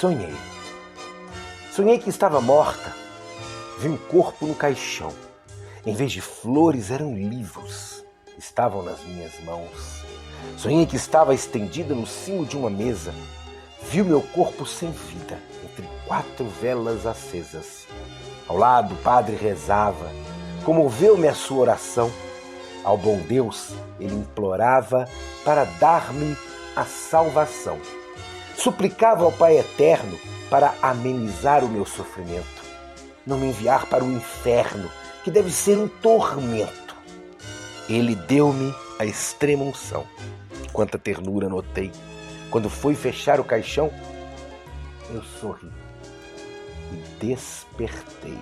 Sonhei. Sonhei que estava morta. Vi um corpo no caixão. Em vez de flores, eram livros. Estavam nas minhas mãos. Sonhei que estava estendida no cimo de uma mesa. Vi o meu corpo sem vida, entre 4 velas acesas. Ao lado, o padre rezava. Comoveu-me a sua oração. Ao bom Deus, ele implorava para dar-me a salvação. Suplicava ao Pai Eterno para amenizar o meu sofrimento. Não me enviar para o inferno, que deve ser um tormento. Ele deu-me a extrema unção. Quanta ternura notei. Quando fui fechar o caixão, eu sorri e despertei.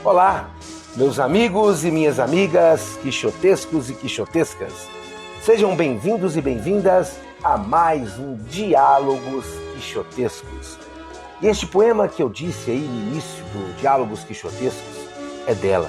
Olá, meus amigos e minhas amigas, quixotescos e quixotescas. Sejam bem-vindos e bem-vindas a mais um Diálogos Quixotescos. E este poema que eu disse aí no início do Diálogos Quixotescos é dela.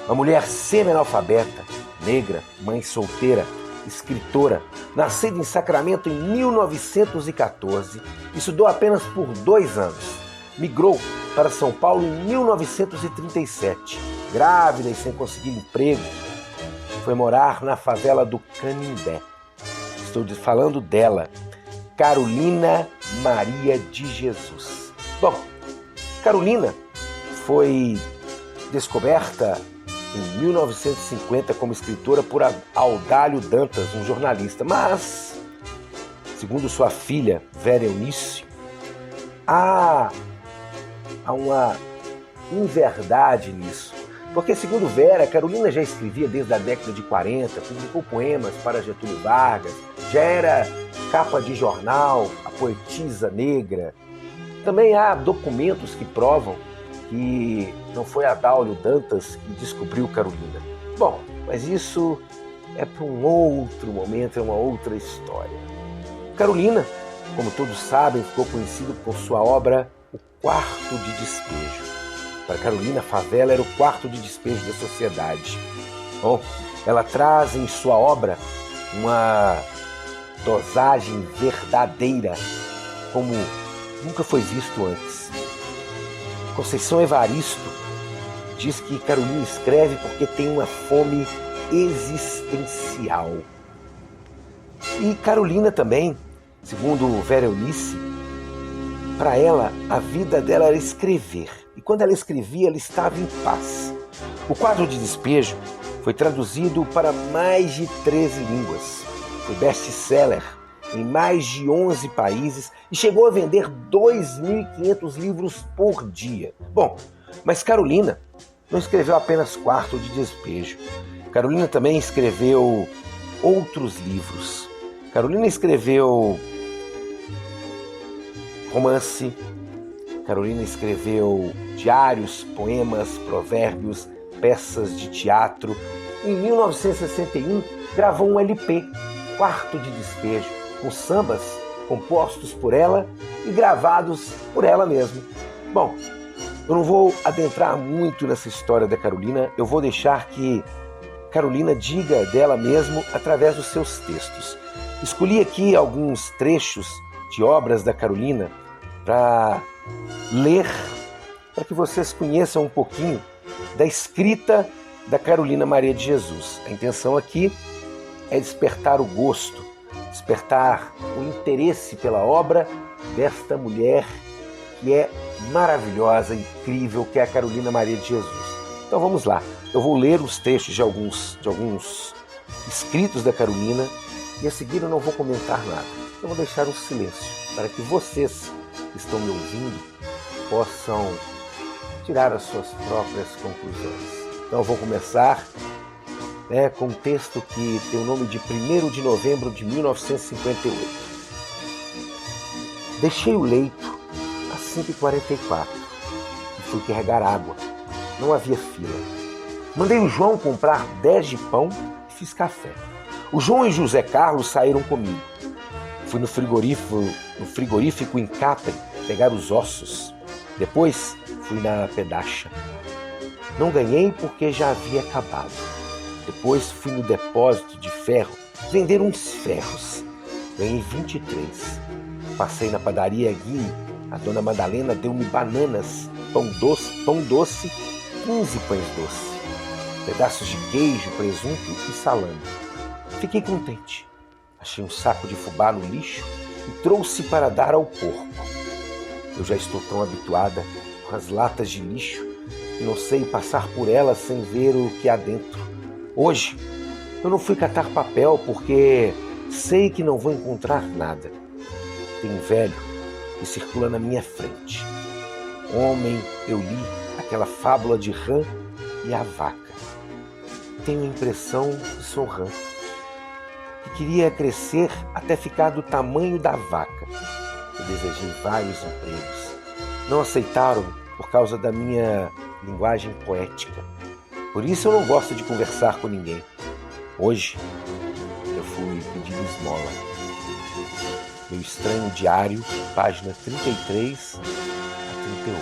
Uma mulher semi-analfabeta, negra, mãe solteira, escritora, nascida em Sacramento em 1914, estudou apenas por 2 anos. Migrou para São Paulo em 1937, grávida e sem conseguir emprego. Foi morar na favela do Canindé. Estou falando dela, Carolina Maria de Jesus. Bom, Carolina foi descoberta em 1950 como escritora por Audálio Dantas, um jornalista. Mas, segundo sua filha, Vera Eunice, há uma inverdade nisso. Porque, segundo Vera, Carolina já escrevia desde a década de 40, publicou poemas para Getúlio Vargas, já era capa de jornal, a poetisa negra. Também há documentos que provam que não foi Audálio Dantas que descobriu Carolina. Bom, mas isso é para um outro momento, é uma outra história. Carolina, como todos sabem, ficou conhecido por sua obra O Quarto de Despejo. Para Carolina, a favela era o quarto de despejo da sociedade. Bom, ela traz em sua obra uma dosagem verdadeira, como nunca foi visto antes. Conceição Evaristo diz que Carolina escreve porque tem uma fome existencial. E Carolina também, segundo Vera Eunice, para ela, a vida dela era escrever. E quando ela escrevia, ela estava em paz. O Quadro de Despejo foi traduzido para mais de 13 línguas. Foi best-seller em mais de 11 países e chegou a vender 2.500 livros por dia. Bom, mas Carolina não escreveu apenas Quarto de Despejo. Carolina também escreveu outros livros. Carolina escreveu romance, Carolina escreveu diários, poemas, provérbios, peças de teatro. Em 1961, gravou um LP, Quarto de Despejo, com sambas compostos por ela e gravados por ela mesma. Bom, eu não vou adentrar muito nessa história da Carolina, eu vou deixar que Carolina diga dela mesma através dos seus textos. Escolhi aqui alguns trechos de obras da Carolina para ler, para que vocês conheçam um pouquinho da escrita da Carolina Maria de Jesus. A intenção aqui é despertar o gosto, despertar o interesse pela obra desta mulher que é maravilhosa, incrível, que é a Carolina Maria de Jesus. Então vamos lá, eu vou ler os textos de alguns escritos da Carolina e a seguir eu não vou comentar nada. Eu vou deixar um silêncio para que vocês que estão me ouvindo possam tirar as suas próprias conclusões. Então eu vou começar com um texto que tem o nome de 1º de novembro de 1958. Deixei o leito às 5h44 e fui carregar água. Não havia fila. Mandei o João comprar 10 de pão e fiz café. O João e José Carlos saíram comigo. Fui no frigorífico em Capri pegar os ossos. Depois fui na pedacha. Não ganhei porque já havia acabado. Depois fui no depósito de ferro vender uns ferros. Ganhei 23. Passei na padaria Guine. A dona Madalena deu-me bananas, pão doce, 15 pães doces, pedaços de queijo, presunto e salame. Fiquei contente. Achei um saco de fubá no lixo e trouxe para dar ao porco. Eu já estou tão habituada com as latas de lixo que não sei passar por elas sem ver o que há dentro. Hoje, eu não fui catar papel porque sei que não vou encontrar nada. Tem um velho que circula na minha frente. Ontem eu li aquela fábula de rã e a vaca. Tenho a impressão que sou rã, que queria crescer até ficar do tamanho da vaca. Eu desejei vários empregos. Não aceitaram por causa da minha linguagem poética. Por isso eu não gosto de conversar com ninguém. Hoje eu fui pedir esmola. Meu estranho diário, página 33 a 38.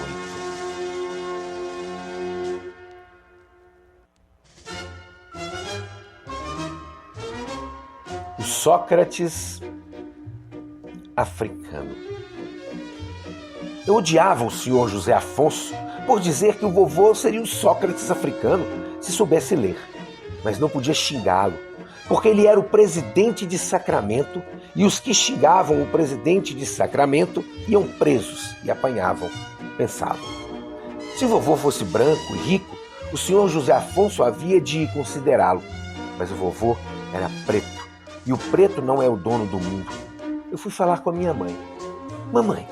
O Sócrates africano. Eu odiava o senhor José Afonso por dizer que o vovô seria o Sócrates africano se soubesse ler, mas não podia xingá-lo, porque ele era o presidente de Sacramento e os que xingavam o presidente de Sacramento iam presos e apanhavam, pensavam. Se o vovô fosse branco e rico, o senhor José Afonso havia de considerá-lo, mas o vovô era preto e o preto não é o dono do mundo. Eu fui falar com a minha mãe. Mamãe,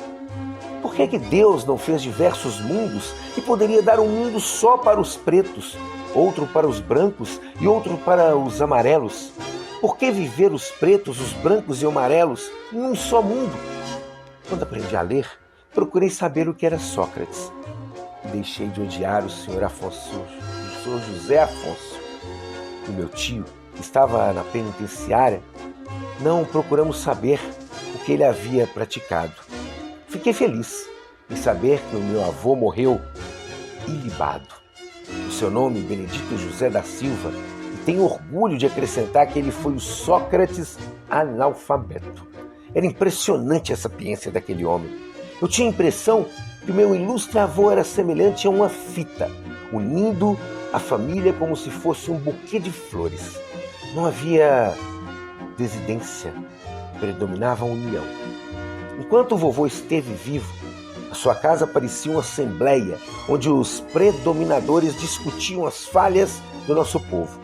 por que Deus não fez diversos mundos e poderia dar um mundo só para os pretos, outro para os brancos e outro para os amarelos? Por que viver os pretos, os brancos e amarelos em um só mundo? Quando aprendi a ler, procurei saber o que era Sócrates. E deixei de odiar o senhor José Afonso. E meu tio, que estava na penitenciária, não procuramos saber o que ele havia praticado. Fiquei feliz em saber que o meu avô morreu ilibado. O seu nome, Benedito José da Silva, e tenho orgulho de acrescentar que ele foi o Sócrates analfabeto. Era impressionante a sapiência daquele homem. Eu tinha a impressão que o meu ilustre avô era semelhante a uma fita, unindo a família como se fosse um buquê de flores. Não havia desidência, predominava a união. Enquanto o vovô esteve vivo, a sua casa parecia uma assembleia onde os predominadores discutiam as falhas do nosso povo.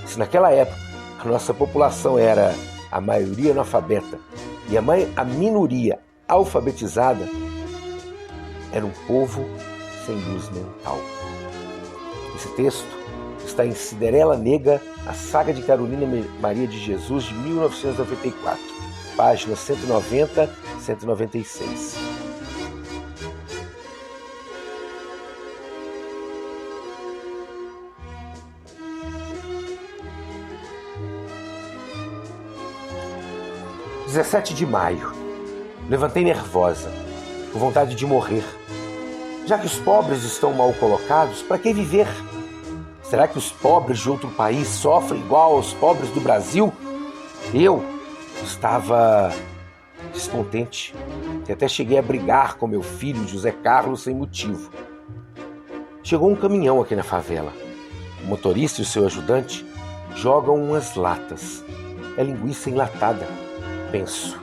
Se naquela época a nossa população era a maioria analfabeta e a minoria alfabetizada, era um povo sem luz mental. Esse texto está em Cinderela Negra, a saga de Carolina Maria de Jesus, de 1994, páginas 190 e 196. – 17 de maio. Levantei nervosa, com vontade de morrer. Já que os pobres estão mal colocados, para que viver? Será que os pobres de outro país sofrem igual aos pobres do Brasil? Eu estava descontente e até cheguei a brigar com meu filho José Carlos sem motivo. Chegou um caminhão aqui na favela. O motorista e o seu ajudante jogam umas latas. É linguiça enlatada. Penso,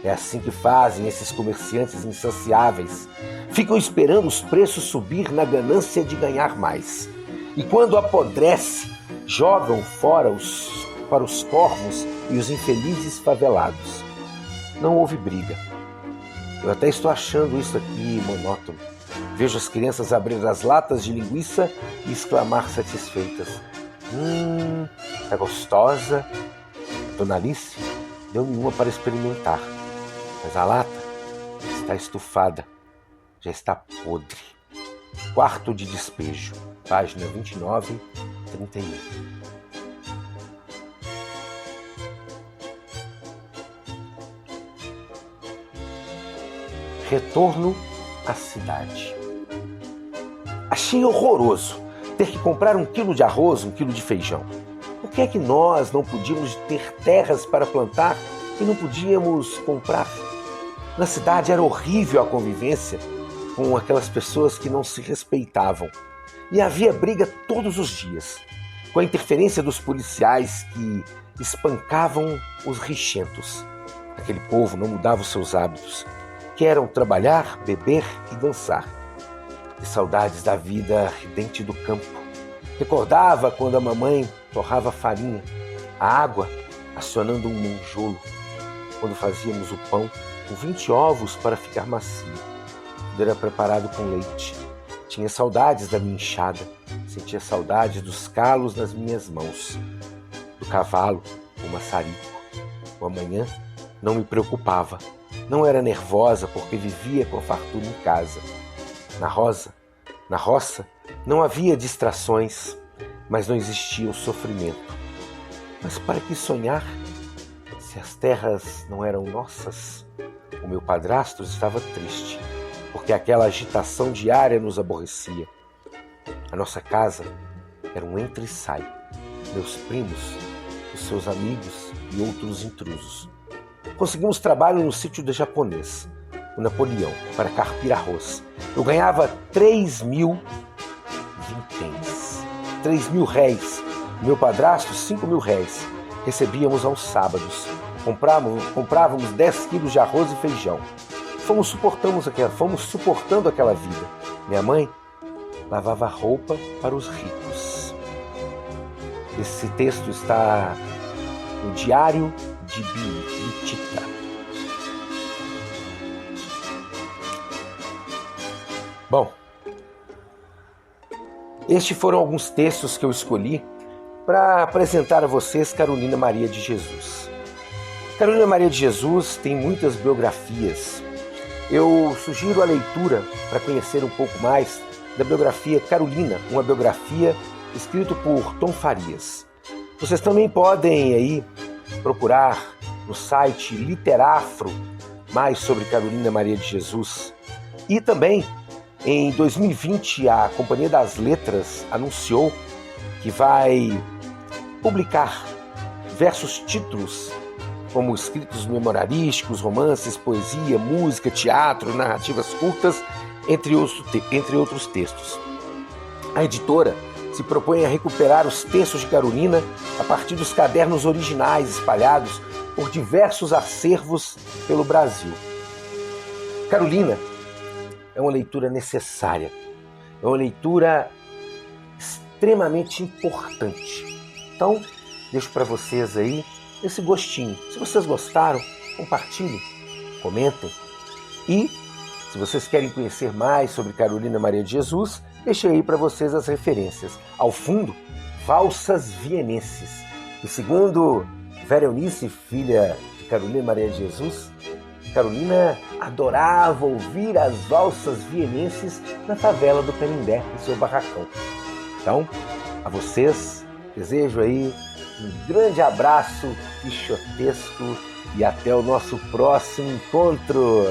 é assim que fazem esses comerciantes insaciáveis. Ficam esperando os preços subir na ganância de ganhar mais. E quando apodrece, jogam fora para os corvos e os infelizes favelados. Não houve briga. Eu até estou achando isso aqui monótono. Vejo as crianças abrir as latas de linguiça e exclamar satisfeitas. Tá gostosa. Dona Alice deu-me uma para experimentar, mas a lata está estufada, já está podre. Quarto de despejo, página 29, 31. Retorno à cidade. Achei horroroso ter que comprar 1 quilo de arroz, 1 quilo de feijão. Por que é que nós não podíamos ter terras para plantar e não podíamos comprar? Na cidade era horrível a convivência com aquelas pessoas que não se respeitavam. E havia briga todos os dias, com a interferência dos policiais que espancavam os rixentos. Aquele povo não mudava os seus hábitos, que eram trabalhar, beber e dançar. Que saudades da vida ardente do campo. Recordava quando a mamãe torrava farinha, a água acionando um monjolo, quando fazíamos o pão com 20 ovos para ficar macio. Tudo era preparado com leite. Tinha saudades da minha enxada, sentia saudades dos calos nas minhas mãos, do cavalo, o maçarico. O amanhã não me preocupava, não era nervosa porque vivia com fartura em casa. Na roça, não havia distrações, mas não existia o sofrimento. Mas para que sonhar, se as terras não eram nossas? O meu padrasto estava triste, porque aquela agitação diária nos aborrecia. A nossa casa era um entra e sai. Meus primos, os seus amigos e outros intrusos. Conseguimos trabalho no sítio de japonês, o Napoleão, para carpir arroz. Eu ganhava 3.000 vinténs, 3.000 réis. Meu padrasto, 5.000 réis. Recebíamos aos sábados. Comprávamos 10 quilos de arroz e feijão. Fomos suportando aquela vida. Minha mãe lavava roupa para os ricos. Esse texto está no Diário de Bitita. Bom, estes foram alguns textos que eu escolhi para apresentar a vocês Carolina Maria de Jesus. Carolina Maria de Jesus tem muitas biografias. Eu sugiro a leitura para conhecer um pouco mais da biografia Carolina, uma biografia escrita por Tom Farias. Vocês também podem aí procurar no site Literafro mais sobre Carolina Maria de Jesus. E também, em 2020, a Companhia das Letras anunciou que vai publicar diversos títulos como escritos memorísticos, romances, poesia, música, teatro, narrativas curtas, entre outros textos. A editora se propõe a recuperar os textos de Carolina a partir dos cadernos originais espalhados por diversos acervos pelo Brasil. Carolina é uma leitura necessária, é uma leitura extremamente importante. Então, deixo para vocês aí esse gostinho. Se vocês gostaram, compartilhem, comentem. E, se vocês querem conhecer mais sobre Carolina Maria de Jesus, deixei aí para vocês as referências. Ao fundo, Valsas Vienenses. E segundo Vera Eunice, filha de Carolina Maria de Jesus, Carolina adorava ouvir as valsas vienenses na favela do Canindé, em seu barracão. Então, a vocês, desejo aí um grande abraço quixotesco e até o nosso próximo encontro.